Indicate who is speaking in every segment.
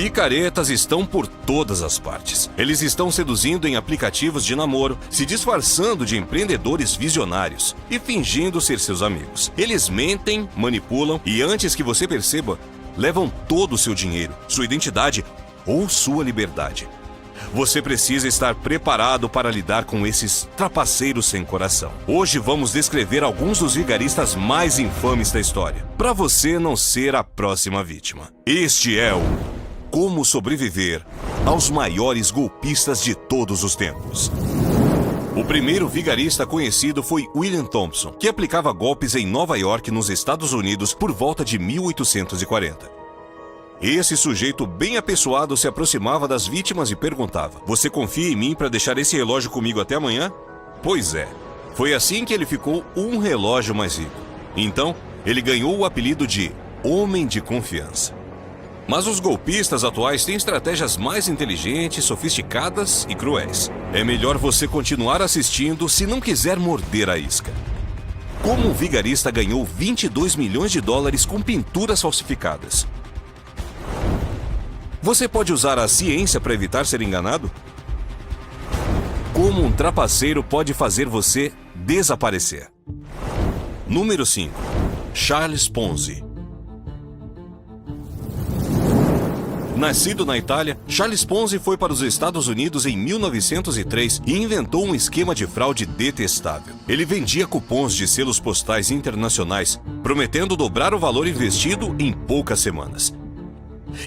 Speaker 1: Picaretas estão por todas as partes. Eles estão seduzindo em aplicativos de namoro, se disfarçando de empreendedores visionários e fingindo ser seus amigos. Eles mentem, manipulam e, antes que você perceba, levam todo o seu dinheiro, sua identidade ou sua liberdade. Você precisa estar preparado para lidar com esses trapaceiros sem coração. Hoje vamos descrever alguns dos vigaristas mais infames da história, para você não ser a próxima vítima. Este é o Como Sobreviver aos Maiores Golpistas de Todos os Tempos. O primeiro vigarista conhecido foi William Thompson, que aplicava golpes em Nova York, nos Estados Unidos, por volta de 1840. Esse sujeito bem apessoado se aproximava das vítimas e perguntava: "Você confia em mim para deixar esse relógio comigo até amanhã?" Pois é, foi assim que ele ficou um relógio mais rico. Então, ele ganhou o apelido de Homem de Confiança. Mas os golpistas atuais têm estratégias mais inteligentes, sofisticadas e cruéis. É melhor você continuar assistindo se não quiser morder a isca. Como o vigarista ganhou 22 milhões de dólares com pinturas falsificadas? Você pode usar a ciência para evitar ser enganado? Como um trapaceiro pode fazer você desaparecer? Número 5. Charles Ponzi. Nascido na Itália, Charles Ponzi foi para os Estados Unidos em 1903 e inventou um esquema de fraude detestável. Ele vendia cupons de selos postais internacionais, prometendo dobrar o valor investido em poucas semanas.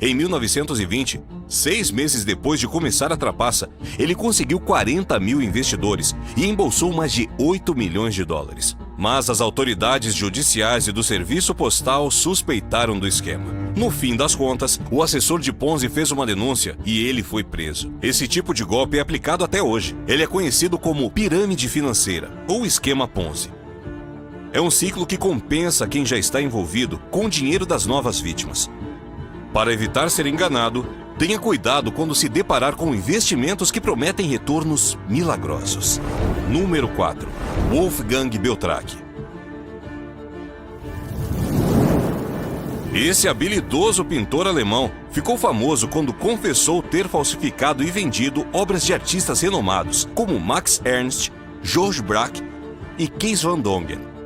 Speaker 1: Em 1920, 6 meses depois de começar a trapaça, ele conseguiu 40 mil investidores e embolsou mais de 8 milhões de dólares. Mas as autoridades judiciais e do serviço postal suspeitaram do esquema. No fim das contas, o assessor de Ponzi fez uma denúncia e ele foi preso. Esse tipo de golpe é aplicado até hoje. Ele é conhecido como pirâmide financeira ou esquema Ponzi. É um ciclo que compensa quem já está envolvido com o dinheiro das novas vítimas. Para evitar ser enganado, tenha cuidado quando se deparar com investimentos que prometem retornos milagrosos. Número 4. Wolfgang Beltraki. Esse habilidoso pintor alemão ficou famoso quando confessou ter falsificado e vendido obras de artistas renomados, como Max Ernst, George Braque e Kees van Dongen.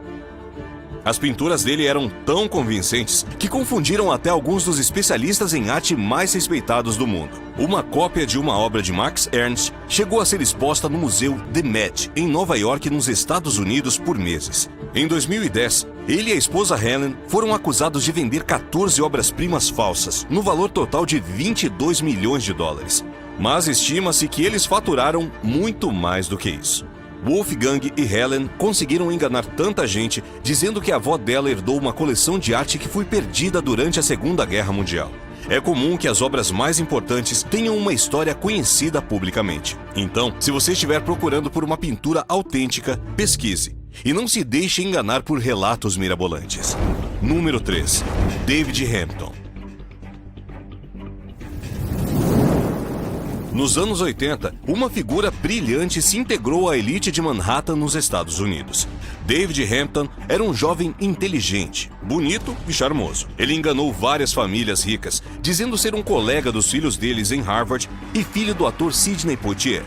Speaker 1: As pinturas dele eram tão convincentes que confundiram até alguns dos especialistas em arte mais respeitados do mundo. Uma cópia de uma obra de Max Ernst chegou a ser exposta no Museu The Met, em Nova York, nos Estados Unidos, por meses. Em 2010, ele e a esposa Helen foram acusados de vender 14 obras-primas falsas, no valor total de 22 milhões de dólares. Mas estima-se que eles faturaram muito mais do que isso. Wolfgang e Helen conseguiram enganar tanta gente dizendo que a avó dela herdou uma coleção de arte que foi perdida durante a Segunda Guerra Mundial. É comum que as obras mais importantes tenham uma história conhecida publicamente. Então, se você estiver procurando por uma pintura autêntica, pesquise e não se deixe enganar por relatos mirabolantes. Número 3. David Hampton. Nos anos 80, uma figura brilhante se integrou à elite de Manhattan, nos Estados Unidos. David Hampton era um jovem inteligente, bonito e charmoso. Ele enganou várias famílias ricas, dizendo ser um colega dos filhos deles em Harvard e filho do ator Sidney Poitier.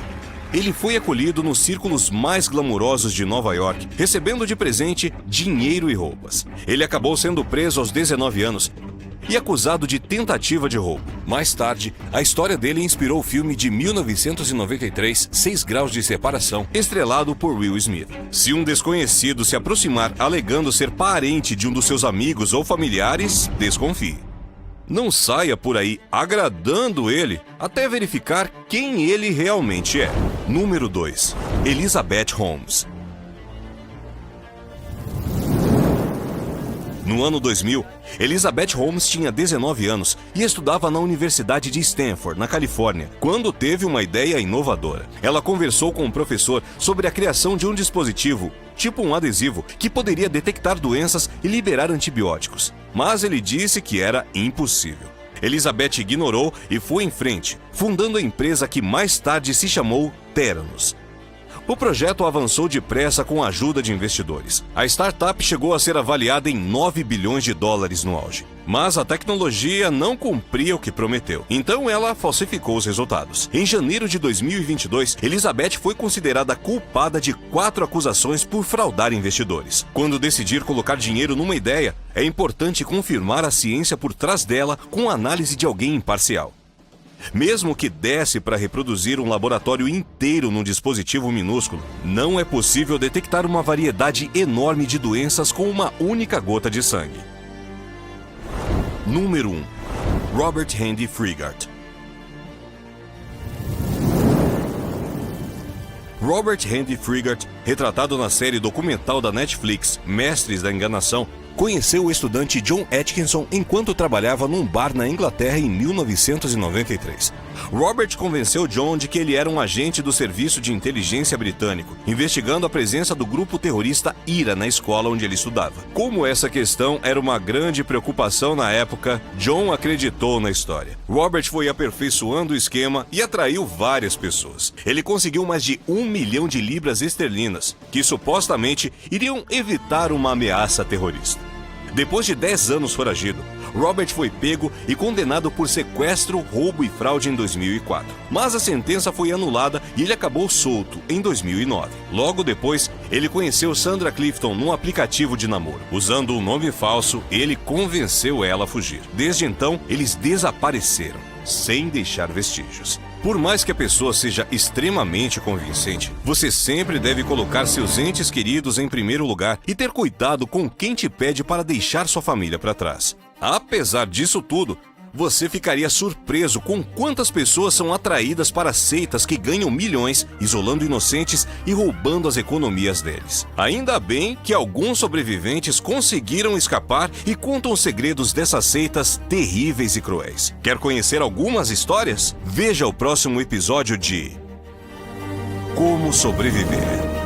Speaker 1: Ele foi acolhido nos círculos mais glamurosos de Nova York, recebendo de presente dinheiro e roupas. Ele acabou sendo preso aos 19 anos e acusado de tentativa de roubo. Mais tarde, a história dele inspirou o filme de 1993, 6 Graus de Separação, estrelado por Will Smith. Se um desconhecido se aproximar alegando ser parente de um dos seus amigos ou familiares, desconfie. Não saia por aí agradando ele até verificar quem ele realmente é. Número 2. Elizabeth Holmes. No ano 2000, Elizabeth Holmes tinha 19 anos e estudava na Universidade de Stanford, na Califórnia, quando teve uma ideia inovadora. Ela conversou com um professor sobre a criação de um dispositivo, tipo um adesivo, que poderia detectar doenças e liberar antibióticos. Mas ele disse que era impossível. Elizabeth ignorou e foi em frente, fundando a empresa que mais tarde se chamou Theranos. O projeto avançou depressa com a ajuda de investidores. A startup chegou a ser avaliada em 9 bilhões de dólares no auge. Mas a tecnologia não cumpria o que prometeu. Então ela falsificou os resultados. Em janeiro de 2022, Elizabeth foi considerada culpada de 4 acusações por fraudar investidores. Quando decidir colocar dinheiro numa ideia, é importante confirmar a ciência por trás dela com a análise de alguém imparcial. Mesmo que desse para reproduzir um laboratório inteiro num dispositivo minúsculo, não é possível detectar uma variedade enorme de doenças com uma única gota de sangue. Número 1. Robert Andy Frigart. Robert Andy Frigart, retratado na série documental da Netflix Mestres da Enganação, conheceu o estudante John Atkinson enquanto trabalhava num bar na Inglaterra em 1993. Robert convenceu John de que ele era um agente do Serviço de Inteligência britânico, investigando a presença do grupo terrorista IRA na escola onde ele estudava. Como essa questão era uma grande preocupação na época, John acreditou na história. Robert foi aperfeiçoando o esquema e atraiu várias pessoas. Ele conseguiu mais de 1 milhão de libras esterlinas, que supostamente iriam evitar uma ameaça terrorista. Depois de 10 anos foragido, Robert foi pego e condenado por sequestro, roubo e fraude em 2004. Mas a sentença foi anulada e ele acabou solto em 2009. Logo depois, ele conheceu Sandra Clifton num aplicativo de namoro. Usando um nome falso, ele convenceu ela a fugir. Desde então, eles desapareceram, sem deixar vestígios. Por mais que a pessoa seja extremamente convincente, você sempre deve colocar seus entes queridos em primeiro lugar e ter cuidado com quem te pede para deixar sua família para trás. Apesar disso tudo, você ficaria surpreso com quantas pessoas são atraídas para seitas que ganham milhões, isolando inocentes e roubando as economias deles. Ainda bem que alguns sobreviventes conseguiram escapar e contam os segredos dessas seitas terríveis e cruéis. Quer conhecer algumas histórias? Veja o próximo episódio de Como Sobreviver.